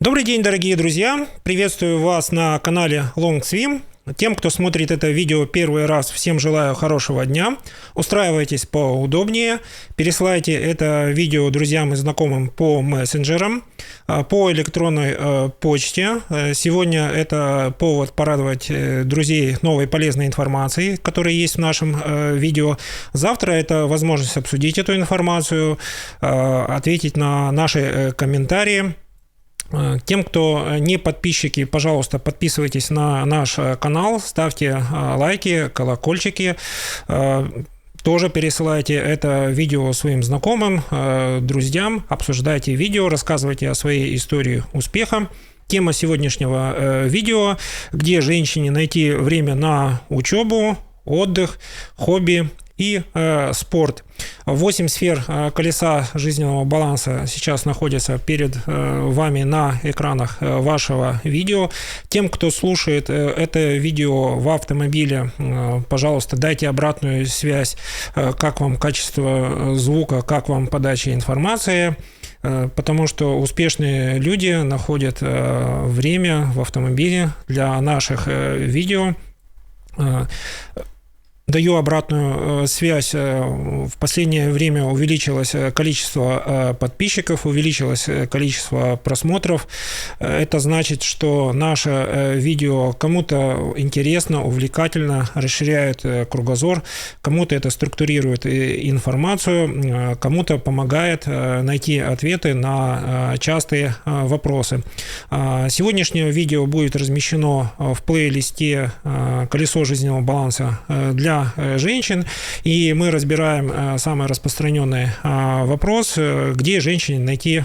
Добрый день, дорогие друзья! Приветствую вас на канале Long Swim. Тем, кто смотрит это видео первый раз, всем желаю хорошего дня. Устраивайтесь поудобнее, пересылайте это видео друзьям и знакомым по мессенджерам, по электронной почте. Сегодня это повод порадовать друзей новой полезной информацией, которая есть в нашем видео. Завтра это возможность обсудить эту информацию, ответить на наши комментарии. Тем, кто не подписчики, пожалуйста, подписывайтесь на наш канал, ставьте лайки, колокольчики. Тоже пересылайте это видео своим знакомым, друзьям, обсуждайте видео, рассказывайте о своей истории успеха. Тема сегодняшнего видео: где женщине найти время на учебу, отдых, хобби и спорт. 8 сфер колеса жизненного баланса сейчас находятся перед вами на экранах вашего видео. Тем, кто слушает это видео в автомобиле, пожалуйста, дайте обратную связь, как вам качество звука, как вам подача информации, потому что успешные люди находят время в автомобиле для наших видео. Даю обратную связь. В последнее время увеличилось количество подписчиков, увеличилось количество просмотров. Это значит, что наше видео кому-то интересно, увлекательно, расширяет кругозор, кому-то это структурирует информацию, кому-то помогает найти ответы на частые вопросы. Сегодняшнее видео будет размещено в плейлисте «Колесо жизненного баланса» для женщин, и мы разбираем самый распространенный вопрос: где женщине найти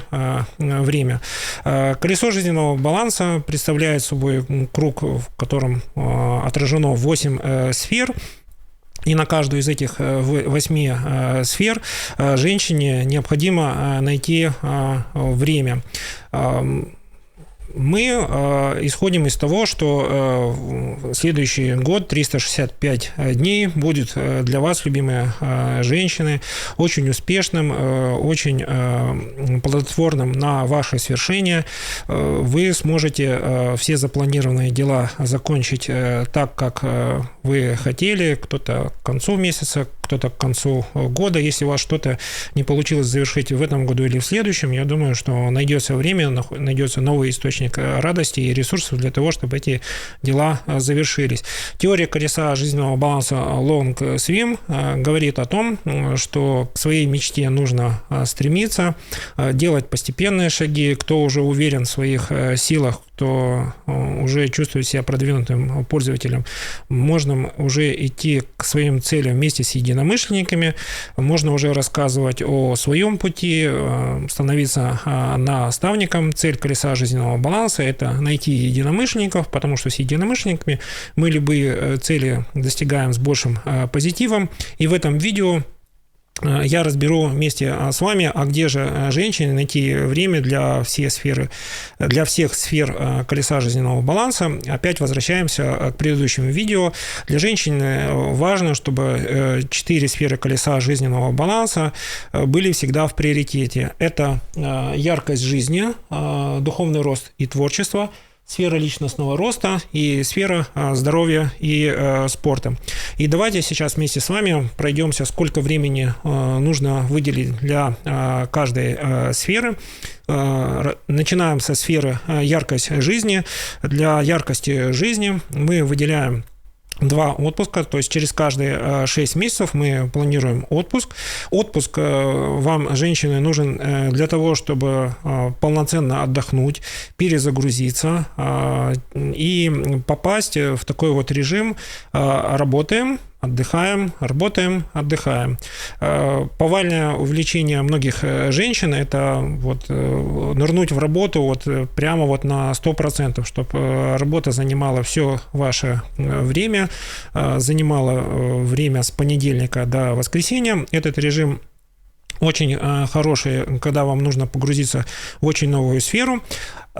время. Колесо жизненного баланса представляет собой круг, в котором отражено 8 сфер. И на каждую из этих 8 сфер женщине необходимо найти время. Мы исходим из того, что следующий год, 365 дней, будет для вас, любимые женщины, очень успешным, очень плодотворным на ваше свершение. Вы сможете все запланированные дела закончить так, как вы хотели, кто-то к концу месяца, кто-то к концу года. Если у вас что-то не получилось завершить в этом году или в следующем, я думаю, что найдется время, найдется новый источник радости и ресурсов для того, чтобы эти дела завершились. Теория колеса жизненного баланса Long Swim говорит о том, что к своей мечте нужно стремиться, делать постепенные шаги. Кто уже уверен в своих силах, кто уже чувствует себя продвинутым пользователем, можно уже идти к своим целям вместе с единомышленниками, можно уже рассказывать о своем пути, становиться наставником. Цель колеса жизненного баланса – это найти единомышленников, потому что с единомышленниками мы любые цели достигаем с большим позитивом. И в этом видео я разберу вместе с вами, а где же женщине найти время для всех сфер колеса жизненного баланса. Опять возвращаемся к предыдущему видео. Для женщины важно, чтобы 4 сферы колеса жизненного баланса были всегда в приоритете. Это яркость жизни, духовный рост и творчество, сфера личностного роста и сфера здоровья и спорта. И давайте сейчас вместе с вами пройдемся, сколько времени нужно выделить для каждой сферы. Начинаем со сферы яркость жизни. Для яркости жизни мы выделяем 2 отпуска, то есть через каждые 6 месяцев мы планируем отпуск. Отпуск вам, женщины, нужен для того, чтобы полноценно отдохнуть, перезагрузиться и попасть в такой вот режим: работаем, отдыхаем, работаем, отдыхаем. Повальное увлечение многих женщин – это вот нырнуть в работу вот прямо вот на 100%, чтобы работа занимала все ваше время, занимала время с понедельника до воскресенья. Этот режим очень хороший, когда вам нужно погрузиться в очень новую сферу.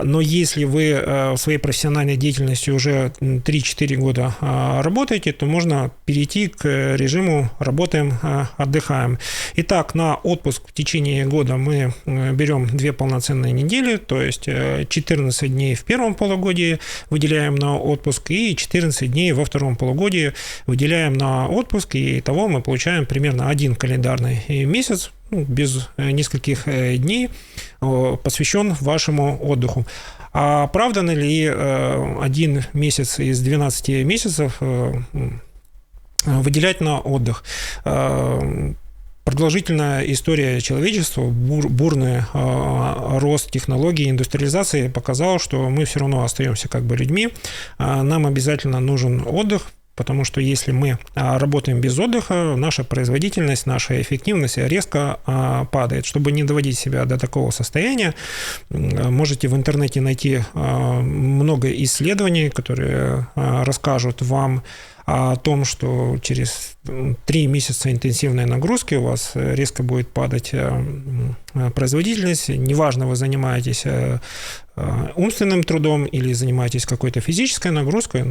Но если вы в своей профессиональной деятельности уже 3-4 года работаете, то можно перейти к режиму «работаем, отдыхаем». Итак, на отпуск в течение года мы берем 2 полноценные недели, то есть 14 дней в первом полугодии выделяем на отпуск и 14 дней во втором полугодии выделяем на отпуск, и итого мы получаем примерно 1 календарный месяц, без нескольких дней, посвящен вашему отдыху. А оправдан ли 1 месяц из 12 месяцев выделять на отдых? Продолжительная история человечества, бурный рост технологий, индустриализации показал, что мы все равно остаемся как бы людьми. Нам обязательно нужен отдых, потому что если мы работаем без отдыха, наша производительность, наша эффективность резко падает. Чтобы не доводить себя до такого состояния, можете в интернете найти много исследований, которые расскажут вам о том, что через 3 месяца интенсивной нагрузки у вас резко будет падать производительность. Неважно, вы занимаетесь умственным трудом или занимаетесь какой-то физической нагрузкой,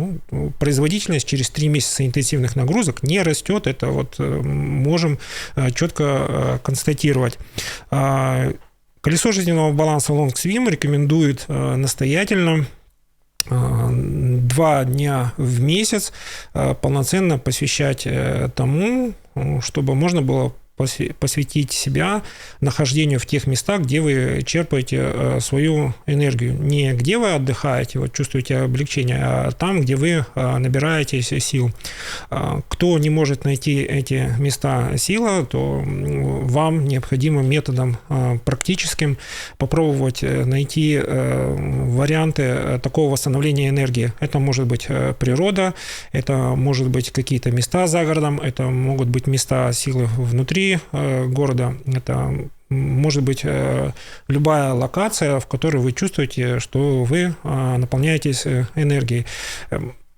производительность через 3 месяца интенсивных нагрузок не растет. Это вот можем четко констатировать. Колесо жизненного баланса LongSwim рекомендует настоятельно 2 дня в месяц полноценно посвящать тому, чтобы можно было посвятить себя нахождению в тех местах, где вы черпаете свою энергию. Не где вы отдыхаете, вот чувствуете облегчение, а там, где вы набираетесь сил. Кто не может найти эти места силы, то вам необходимо методом практическим попробовать найти варианты такого восстановления энергии. Это может быть природа, это может быть какие-то места за городом, это могут быть места силы внутри города. Это может быть любая локация, в которой вы чувствуете, что вы наполняетесь энергией.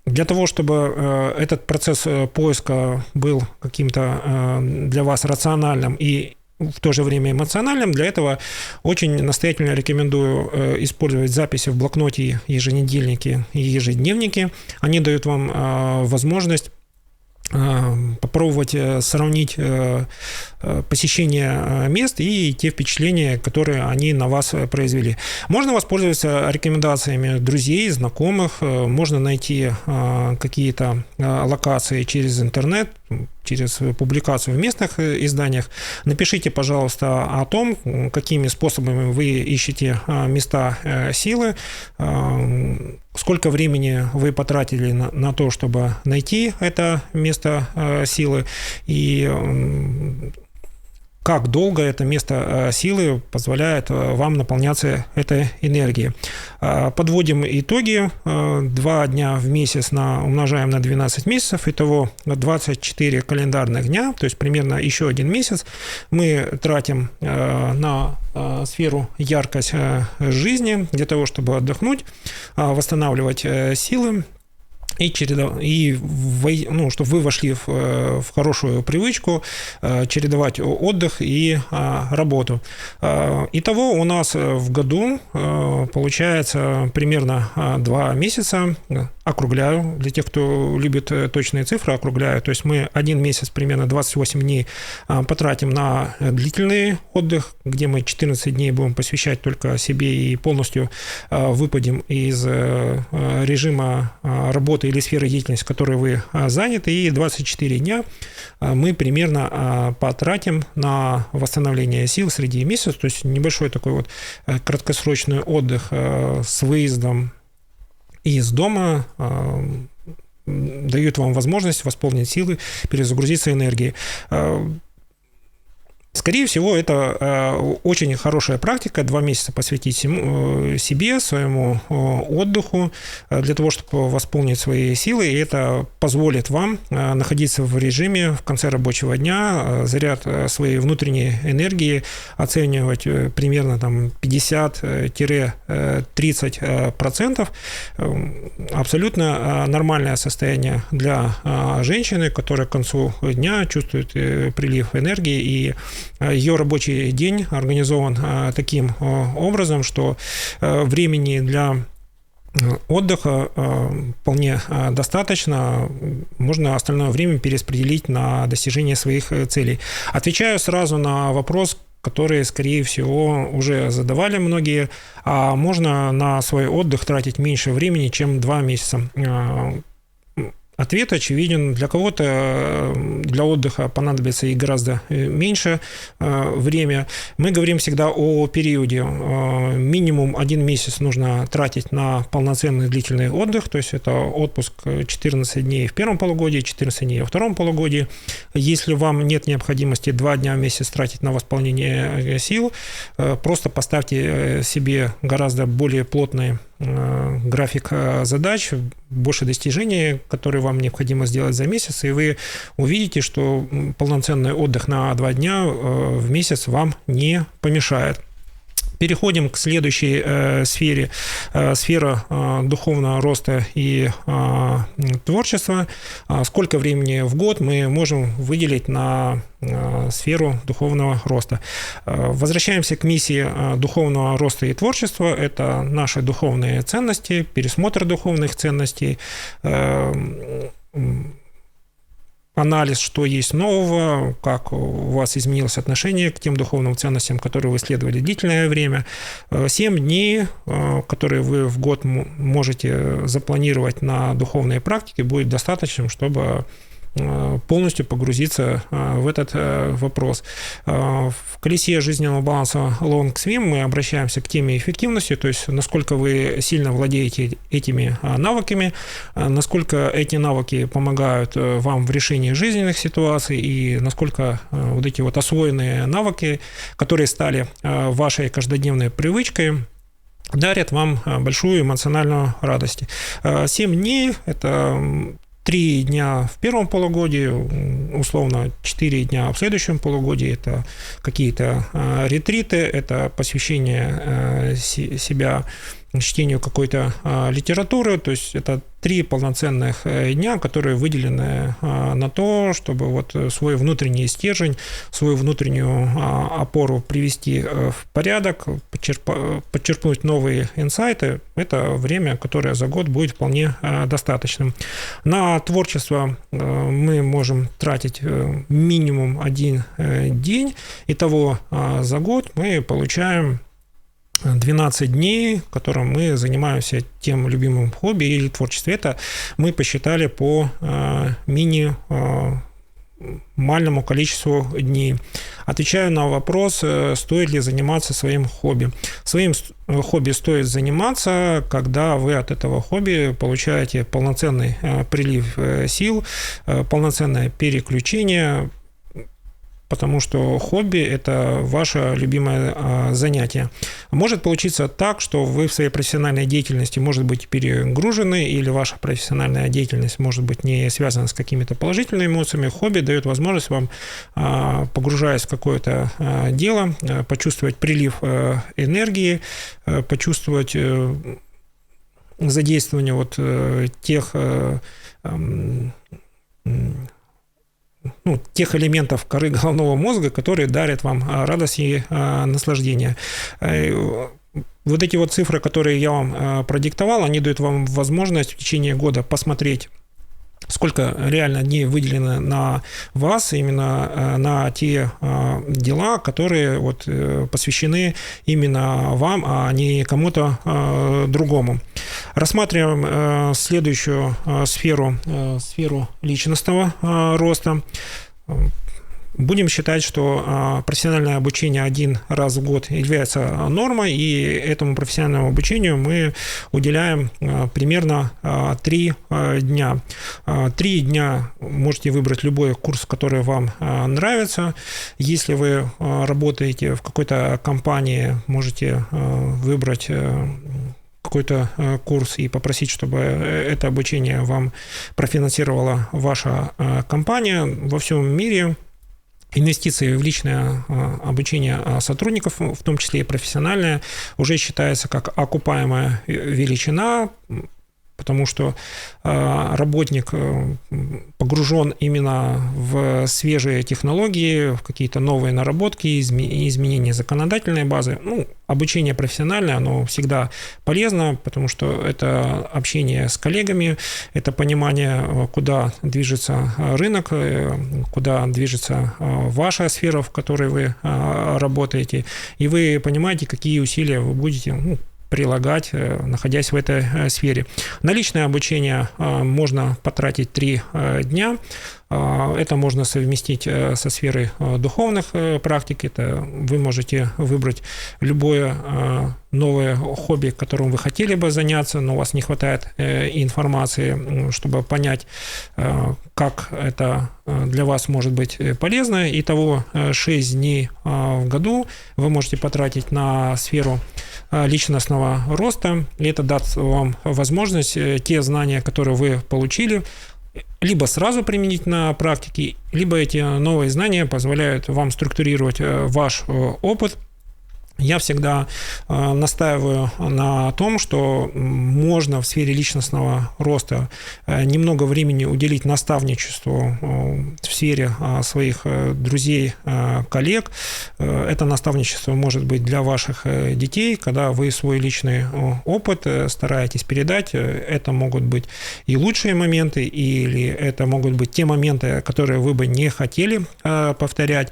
Для того, чтобы этот процесс поиска был каким-то для вас рациональным и в то же время эмоциональным, для этого очень настоятельно рекомендую использовать записи в блокноте, еженедельники и ежедневники. Они дают вам возможность попробовать сравнить посещение мест и те впечатления, которые они на вас произвели. Можно воспользоваться рекомендациями друзей, знакомых, можно найти какие-то локации через интернет, через публикацию в местных изданиях. Напишите, пожалуйста, о том, какими способами вы ищете места силы, сколько времени вы потратили на то, чтобы найти это место силы, и как долго это место силы позволяет вам наполняться этой энергией. Подводим итоги. 2 дня в месяц умножаем на 12 месяцев. Итого 24 календарных дня, то есть примерно еще 1 месяц мы тратим на сферу яркость жизни для того, чтобы отдохнуть, восстанавливать силы. Чтобы вы вошли в хорошую привычку чередовать отдых и работу. Итого у нас в году получается примерно 2 месяца. Округляю. Для тех, кто любит точные цифры, округляю. То есть мы 1 месяц, примерно 28 дней потратим на длительный отдых, где мы 14 дней будем посвящать только себе и полностью выпадем из режима работы или сферы деятельности, в которой вы заняты, и 24 дня мы примерно потратим на восстановление сил среди месяцев, то есть небольшой такой вот краткосрочный отдых с выездом из дома дают вам возможность восполнить силы, перезагрузиться энергией. Скорее всего, это очень хорошая практика, 2 месяца посвятить себе, своему отдыху, для того, чтобы восполнить свои силы, и это позволит вам находиться в режиме в конце рабочего дня, заряд своей внутренней энергии оценивать примерно 50-30%. Абсолютно нормальное состояние для женщины, которая к концу дня чувствует прилив энергии и ее рабочий день организован таким образом, что времени для отдыха вполне достаточно, можно остальное время перераспределить на достижение своих целей. Отвечаю сразу на вопрос, которые, скорее всего, уже задавали многие, а можно на свой отдых тратить меньше времени, чем 2 месяца. Ответ очевиден. Для кого-то для отдыха понадобится и гораздо меньше время. Мы говорим всегда о периоде. Минимум 1 месяц нужно тратить на полноценный длительный отдых, то есть это отпуск 14 дней в первом полугодии, 14 дней во втором полугодии. Если вам нет необходимости 2 дня в месяц тратить на восполнение сил, просто поставьте себе гораздо более плотный график задач, больше достижений, которые вам необходимо сделать за месяц, и вы увидите, что полноценный отдых на 2 дня в месяц вам не помешает. Переходим к следующей сфере. Сфера духовного роста и творчества. Сколько времени в год мы можем выделить на сферу духовного роста? Возвращаемся к миссии духовного роста и творчества. Это наши духовные ценности, пересмотр духовных ценностей, анализ, что есть нового, как у вас изменилось отношение к тем духовным ценностям, которые вы исследовали длительное время. 7 дней, которые вы в год можете запланировать на духовные практики, будет достаточным, чтобы полностью погрузиться в этот вопрос. В колесе жизненного баланса Long Swim мы обращаемся к теме эффективности, то есть насколько вы сильно владеете этими навыками, насколько эти навыки помогают вам в решении жизненных ситуаций и насколько вот эти вот освоенные навыки, которые стали вашей каждодневной привычкой, дарят вам большую эмоциональную радость. 7 дней – это 3 дня в первом полугодии, условно 4 дня в следующем полугодии, это какие-то ретриты, это посвящение себя чтению какой-то литературы, то есть это 3 полноценных дня, которые выделены на то, чтобы вот свой внутренний стержень, свою внутреннюю опору привести в порядок, подчерпнуть новые инсайты. Это время, которое за год будет вполне достаточным. На творчество мы можем тратить минимум 1 день. Итого за год мы получаем 12 дней, которым мы занимаемся тем любимым хобби или творчеством. Это мы посчитали по минимальному количеству дней. Отвечаю на вопрос, стоит ли заниматься своим хобби. Своим хобби стоит заниматься, когда вы от этого хобби получаете полноценный прилив сил, полноценное переключение, потому что хобби – это ваше любимое занятие. Может получиться так, что вы в своей профессиональной деятельности, может быть, перегружены, или ваша профессиональная деятельность может быть не связана с какими-то положительными эмоциями. Хобби дает возможность вам, погружаясь в какое-то дело, почувствовать прилив энергии, почувствовать задействование вот тех элементов коры головного мозга, которые дарят вам радость и наслаждение. Вот эти вот цифры, которые я вам продиктовал, они дают вам возможность в течение года посмотреть, сколько реально дней выделено на вас, именно на те дела, которые вот посвящены именно вам, а не кому-то другому. Рассматриваем следующую сферу личностного роста. Будем считать, что профессиональное обучение 1 раз в год является нормой, и этому профессиональному обучению мы уделяем примерно 3 дня. 3 дня можете выбрать любой курс, который вам нравится. Если вы работаете в какой-то компании, можете выбрать какой-то курс и попросить, чтобы это обучение вам профинансировала ваша компания. Во всем мире инвестиции в личное обучение сотрудников, в том числе и профессиональное, уже считается как окупаемая величина. потому что работник погружен именно в свежие технологии, в какие-то новые наработки, изменения законодательной базы. Обучение профессиональное, оно всегда полезно, потому что это общение с коллегами, это понимание, куда движется рынок, куда движется ваша сфера, в которой вы работаете, и вы понимаете, какие усилия вы будете прилагать, находясь в этой сфере. На личное обучение можно потратить 3 дня. Это можно совместить со сферой духовных практик. Это вы можете выбрать любое новое хобби, которым вы хотели бы заняться, но у вас не хватает информации, чтобы понять, как это для вас может быть полезно. Итого 6 дней в году вы можете потратить на сферу личностного роста, и это даст вам возможность те знания, которые вы получили, либо сразу применить на практике, либо эти новые знания позволяют вам структурировать ваш опыт. Я всегда настаиваю на том, что можно в сфере личностного роста немного времени уделить наставничеству в сфере своих друзей, коллег. Это наставничество может быть для ваших детей, когда вы свой личный опыт стараетесь передать. Это могут быть и лучшие моменты, или это могут быть те моменты, которые вы бы не хотели повторять.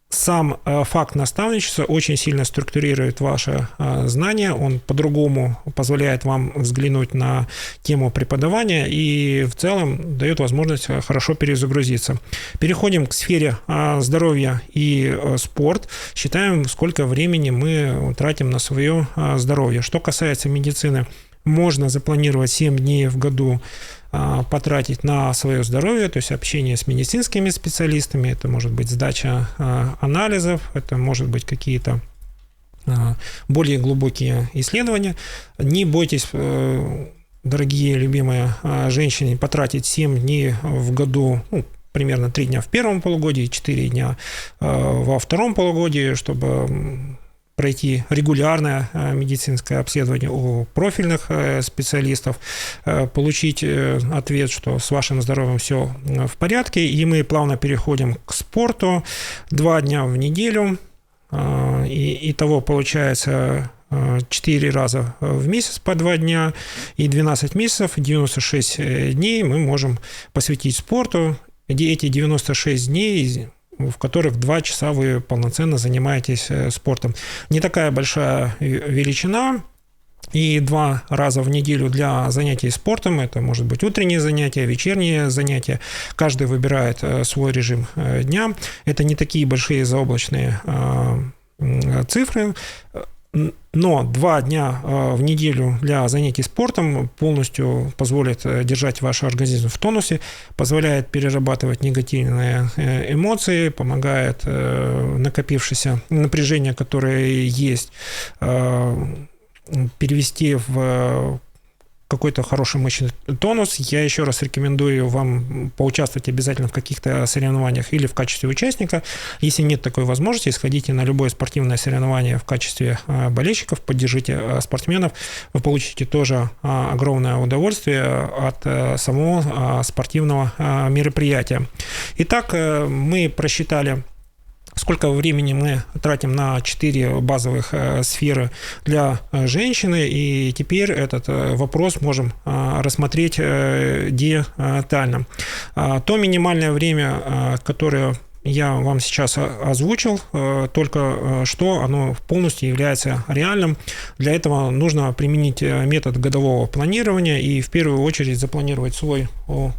Сам факт наставничества очень сильно структурирует ваши знания, он по-другому позволяет вам взглянуть на тему преподавания и в целом дает возможность хорошо перезагрузиться. Переходим к сфере здоровья и спорт. Считаем, сколько времени мы тратим на свое здоровье. Что касается медицины, можно запланировать 7 дней в году потратить на свое здоровье, то есть общение с медицинскими специалистами, это может быть сдача анализов, это может быть какие-то более глубокие исследования. Не бойтесь, дорогие любимые женщины, потратить 7 дней в году, примерно 3 дня в первом полугодии, 4 дня во втором полугодии, чтобы пройти регулярное медицинское обследование у профильных специалистов, получить ответ, что с вашим здоровьем все в порядке, и мы плавно переходим к спорту. 2 дня в неделю, и итого получается 4 раза в месяц по 2 дня, и 12 месяцев, 96 дней мы можем посвятить спорту. Эти 96 дней, в которых 2 часа вы полноценно занимаетесь спортом. Не такая большая величина, и 2 раза в неделю для занятий спортом, это может быть утренние занятия, вечерние занятия, каждый выбирает свой режим дня. Это не такие большие заоблачные цифры, но 2 дня в неделю для занятий спортом полностью позволит держать ваш организм в тонусе, позволяет перерабатывать негативные эмоции, помогает накопившееся напряжение, которое есть, перевести в какой-то хороший мышечный тонус. Я еще раз рекомендую вам поучаствовать обязательно в каких-то соревнованиях или в качестве участника. Если нет такой возможности, сходите на любое спортивное соревнование в качестве болельщиков, поддержите спортсменов, вы получите тоже огромное удовольствие от самого спортивного мероприятия. Итак, мы просчитали, сколько времени мы тратим на 4 базовых сферы для женщины, и теперь этот вопрос можем рассмотреть детально. То минимальное время, которое я вам сейчас озвучил, только что оно полностью является реальным. Для этого нужно применить метод годового планирования и в первую очередь запланировать свой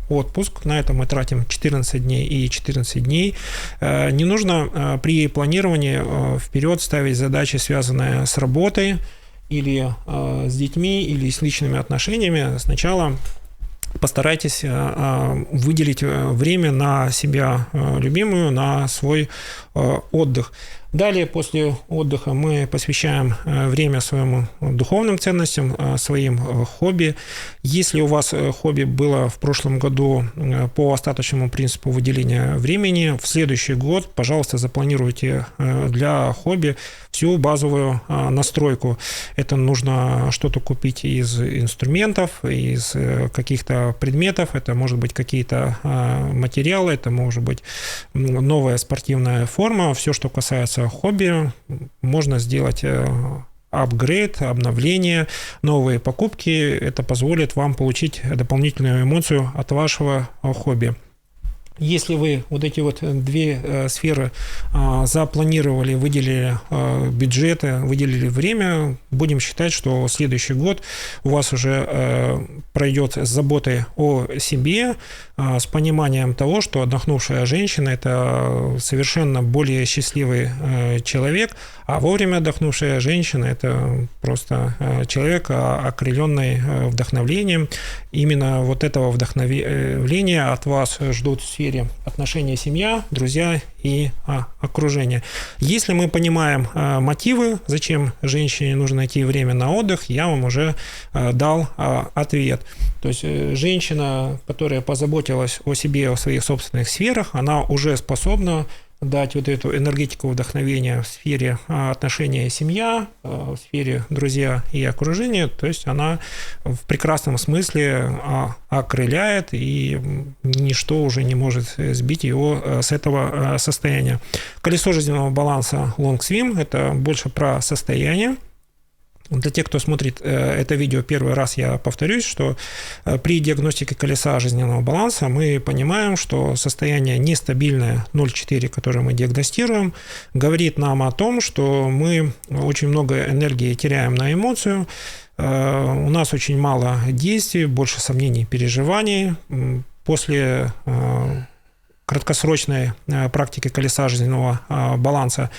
отпуск. На это мы тратим 14 дней и 14 дней. Не нужно при планировании вперед ставить задачи, связанные с работой или с детьми, или с личными отношениями. Сначала постарайтесь выделить время на себя любимую, на свой отдых. Далее, после отдыха, мы посвящаем время своим духовным ценностям, своим хобби. Если у вас хобби было в прошлом году по остаточному принципу выделения времени, в следующий год, пожалуйста, запланируйте для хобби всю базовую настройку. Это нужно что-то купить из инструментов, из каких-то предметов, это может быть какие-то материалы, это может быть новая спортивная форма. Все, что касается хобби, можно сделать апгрейд, обновление, новые покупки. Это позволит вам получить дополнительную эмоцию от вашего хобби. Если вы вот эти вот две сферы запланировали, выделили бюджеты, выделили время, будем считать, что следующий год у вас уже пройдет с заботой о себе, с пониманием того, что отдохнувшая женщина – это совершенно более счастливый человек, а вовремя отдохнувшая женщина – это просто человек, окрыленный вдохновлением. Именно вот этого вдохновения от вас ждут в сфере отношения семья, друзья и окружение. Если мы понимаем мотивы, зачем женщине нужно найти время на отдых, я вам уже дал ответ. То есть женщина, которая позаботилась о себе, о своих собственных сферах, она уже способна дать вот эту энергетику вдохновения в сфере отношения семья, в сфере друзья и окружение. То есть она в прекрасном смысле окрыляет, и ничто уже не может сбить его с этого состояния. Колесо жизненного баланса Long Swim – это больше про состояние. Для тех, кто смотрит это видео первый раз, я повторюсь, что при диагностике колеса жизненного баланса мы понимаем, что состояние нестабильное 0,4, которое мы диагностируем, говорит нам о том, что мы очень много энергии теряем на эмоцию, у нас очень мало действий, больше сомнений, переживаний. После краткосрочной практики колеса жизненного баланса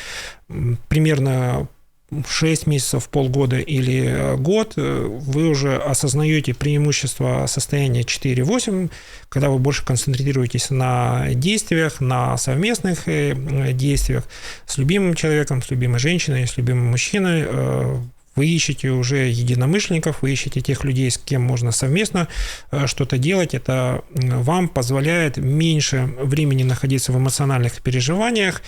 примерно 6 месяцев, полгода или год, вы уже осознаете преимущество состояния 4-8, когда вы больше концентрируетесь на действиях, на совместных действиях с любимым человеком, с любимой женщиной, с любимым мужчиной. Вы ищете уже единомышленников, вы ищете тех людей, с кем можно совместно что-то делать. Это вам позволяет меньше времени находиться в эмоциональных переживаниях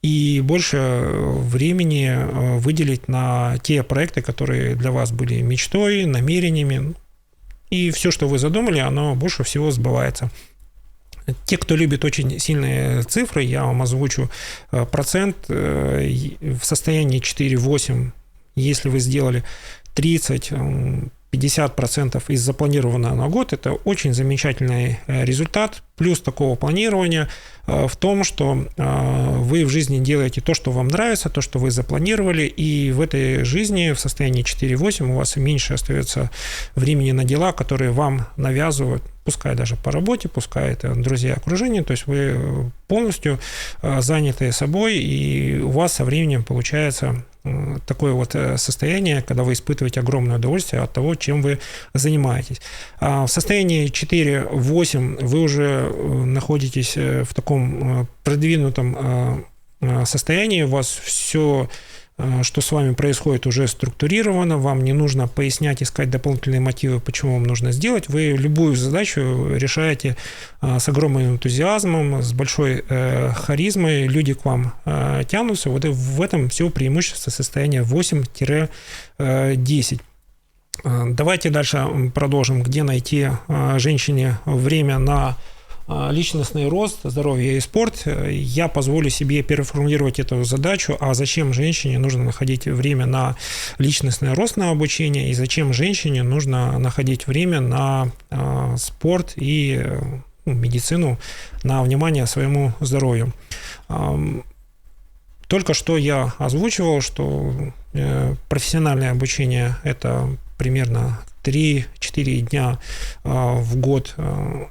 и больше времени выделить на те проекты, которые для вас были мечтой, намерениями. И все, что вы задумали, оно больше всего сбывается. Те, кто любит очень сильные цифры, я вам озвучу процент в состоянии 4-8. Если вы сделали 30-50% из запланированного на год, это очень замечательный результат. Плюс такого планирования в том, что вы в жизни делаете то, что вам нравится, то, что вы запланировали, и в этой жизни в состоянии 4-8 у вас меньше остается времени на дела, которые вам навязывают, пускай даже по работе, пускай это друзья, окружение, то есть вы полностью заняты собой, и у вас со временем получается такое вот состояние, когда вы испытываете огромное удовольствие от того, чем вы занимаетесь. В состоянии 4-8 вы уже находитесь в таком продвинутом состоянии, у вас все, что с вами происходит, уже структурировано, вам не нужно пояснять, искать дополнительные мотивы, почему вам нужно сделать. Вы любую задачу решаете с огромным энтузиазмом, с большой харизмой, люди к вам тянутся. Вот в этом все преимущество состояния 8-10. Давайте дальше продолжим, где найти женщине время на личностный рост, здоровье и спорт. Я позволю себе переформулировать эту задачу, а зачем женщине нужно находить время на личностный рост, на обучение, и зачем женщине нужно находить время на спорт и медицину, на внимание своему здоровью. Только что я озвучивал, что профессиональное обучение – это примерно 3-4 дня в год.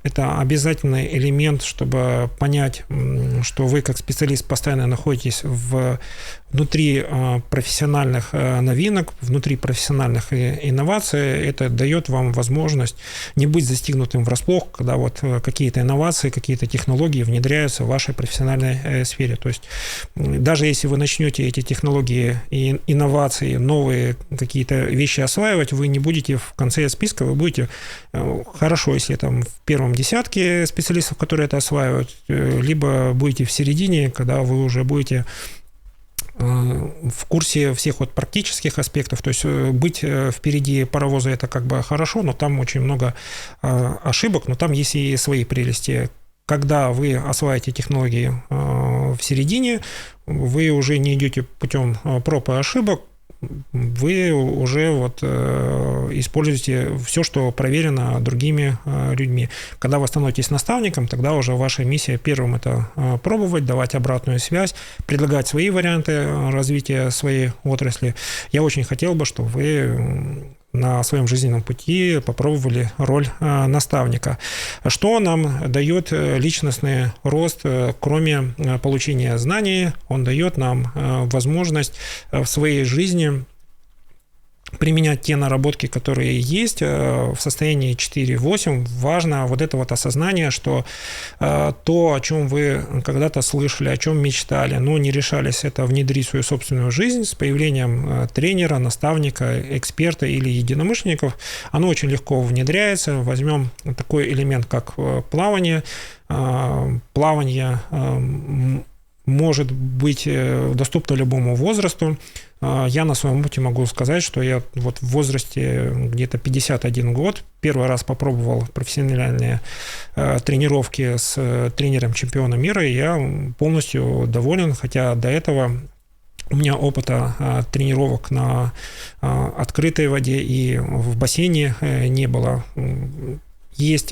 Это обязательный элемент, чтобы понять, что вы как специалист постоянно находитесь внутри профессиональных новинок, внутри профессиональных инноваций. Это дает вам возможность не быть застигнутым врасплох, когда вот какие-то инновации, какие-то технологии внедряются в вашей профессиональной сфере. То есть даже если вы начнете эти технологии и инновации, новые какие-то вещи осваивать, вы не будете в конце списка, вы будете хорошо, если там в первом десятке специалистов, которые это осваивают, либо будете в середине, когда вы уже будете в курсе всех вот практических аспектов. То есть быть впереди паровоза – это как бы хорошо, но там очень много ошибок, но там есть и свои прелести. Когда вы осваиваете технологии в середине, вы уже не идете путем проб и ошибок, вы уже вот используете все, что проверено другими людьми. Когда вы становитесь наставником, тогда уже ваша миссия первым это пробовать, давать обратную связь, предлагать свои варианты развития своей отрасли. Я очень хотел бы, чтобы вы на своем жизненном пути попробовали роль наставника. Что нам дает личностный рост, кроме получения знаний? Он дает нам возможность в своей жизни применять те наработки, которые есть в состоянии 4.8. Важно вот это вот осознание, что то, о чем вы когда-то слышали, о чем мечтали, но не решались это внедрить в свою собственную жизнь, с появлением тренера, наставника, эксперта или единомышленников, оно очень легко внедряется. Возьмем такой элемент, как плавание. Плавание может быть доступно любому возрасту. Я на своем опыте могу сказать, что я вот в возрасте где-то 51 год первый раз попробовал профессиональные тренировки с тренером чемпиона мира, и я полностью доволен, хотя до этого у меня опыта тренировок на открытой воде и в бассейне не было. Есть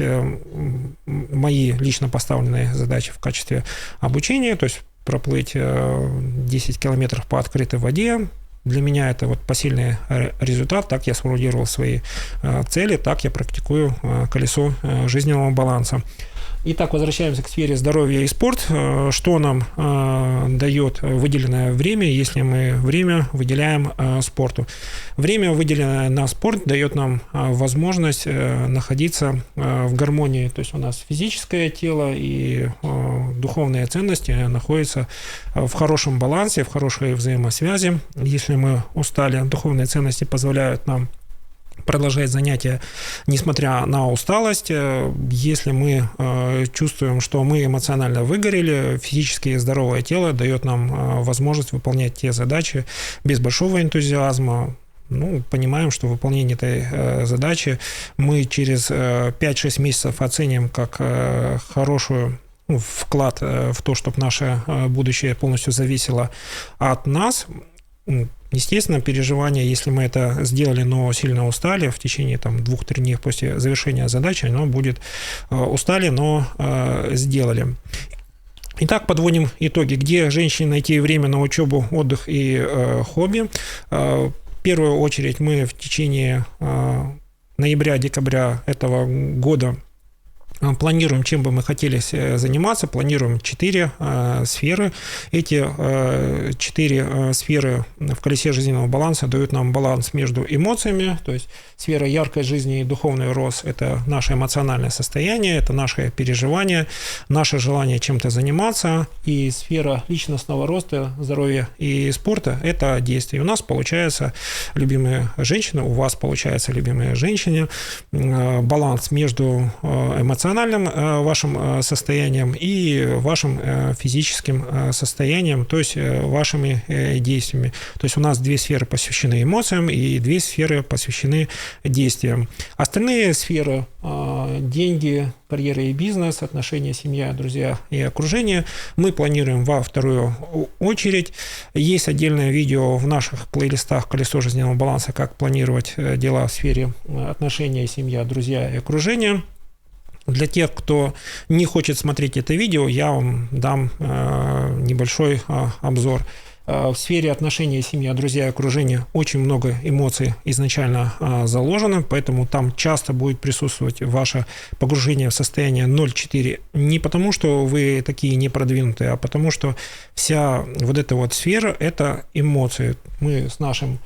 мои лично поставленные задачи в качестве обучения, то есть проплыть 10 километров по открытой воде. Для меня это вот посильный результат. Так я сформулировал свои цели, так я практикую колесо жизненного баланса. Итак, возвращаемся к сфере здоровья и спорт. Что нам дает выделенное время, если мы время выделяем спорту? Время, выделенное на спорт, дает нам возможность находиться в гармонии. То есть у нас физическое тело и духовные ценности находятся в хорошем балансе, в хорошей взаимосвязи. Если мы устали, духовные ценности позволяют нам продолжать занятия, несмотря на усталость. Если мы чувствуем, что мы эмоционально выгорели, физически здоровое тело дает нам возможность выполнять те задачи без большого энтузиазма. Понимаем, что выполнение этой задачи мы через 5-6 месяцев оценим как хорошую вклад в то, чтобы наше будущее полностью зависело от нас. Естественно, переживание, если мы это сделали, но сильно устали, в течение 2-3 дней после завершения задачи, оно будет устали, но сделали. Итак, подводим итоги. Где женщине найти время на учебу, отдых и хобби? В первую очередь мы в течение ноября-декабря этого года планируем, чем бы мы хотели заниматься, планируем 4 сферы. Эти 4 сферы в колесе жизненного баланса дают нам баланс между эмоциями, то есть сфера яркой жизни и духовный рост – это наше эмоциональное состояние, это наши переживания, наше желание чем-то заниматься, и сфера личностного роста, здоровья и спорта – это действие. У нас получается любимые женщины, у вас получается любимые женщины, баланс между эмоциональным вашим состоянием и вашим физическим состоянием, то есть вашими действиями. То есть у нас 2 сферы посвящены эмоциям и 2 сферы посвящены действиям. Остальные сферы – деньги, карьера и бизнес, отношения, семья, друзья и окружение – мы планируем во вторую очередь. Есть отдельное видео в наших плейлистах «Колесо жизненного баланса», как планировать дела в сфере отношения, семья, друзья и окружение. Для тех, кто не хочет смотреть это видео, я вам дам небольшой обзор. В сфере отношений, семья, друзья и окружение очень много эмоций изначально заложено, поэтому там часто будет присутствовать ваше погружение в состояние 0,4. Не потому, что вы такие непродвинутые, а потому, что вся вот эта вот сфера – это эмоции. Мы с нашим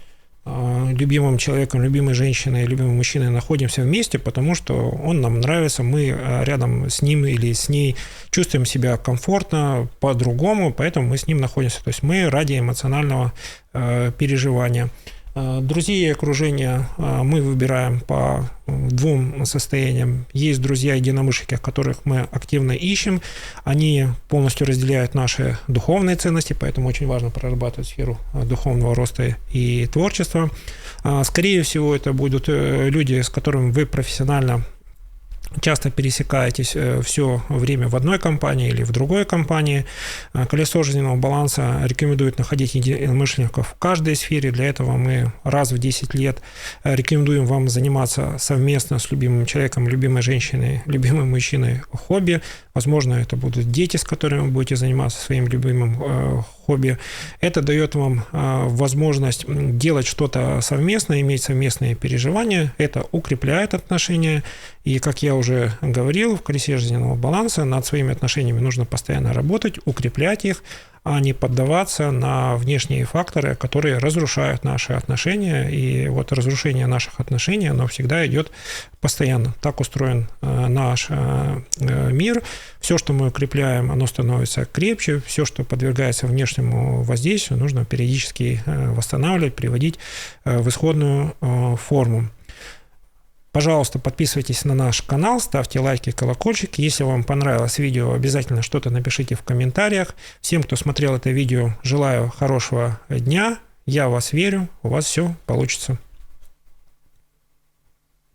любимым человеком, любимой женщиной, любимым мужчиной находимся вместе, потому что он нам нравится, мы рядом с ним или с ней чувствуем себя комфортно, по-другому, поэтому мы с ним находимся. То есть мы ради эмоционального переживания. Друзей и окружение мы выбираем по двум состояниям. Есть друзья единомышленники, которых мы активно ищем. Они полностью разделяют наши духовные ценности, поэтому очень важно прорабатывать сферу духовного роста и творчества. Скорее всего, это будут люди, с которыми вы профессионально часто пересекаетесь все время в одной компании или в другой компании. Колесо жизненного баланса рекомендует находить единомышленников в каждой сфере. Для этого мы раз в 10 лет рекомендуем вам заниматься совместно с любимым человеком, любимой женщиной, любимым мужчиной хобби. Возможно, это будут дети, с которыми вы будете заниматься своим любимым хобби. Это дает вам возможность делать что-то совместно, иметь совместные переживания. Это укрепляет отношения. И, как я уже говорил, в колесе жизненного баланса над своими отношениями нужно постоянно работать, укреплять их, а не поддаваться на внешние факторы, которые разрушают наши отношения. И вот разрушение наших отношений, оно всегда идет постоянно. Так устроен наш мир. Все, что мы укрепляем, оно становится крепче. Все, что подвергается внешнему воздействию, нужно периодически восстанавливать, приводить в исходную форму. Пожалуйста, подписывайтесь на наш канал, ставьте лайки, колокольчик. Если вам понравилось видео, обязательно что-то напишите в комментариях. Всем, кто смотрел это видео, желаю хорошего дня. Я в вас верю, у вас все получится.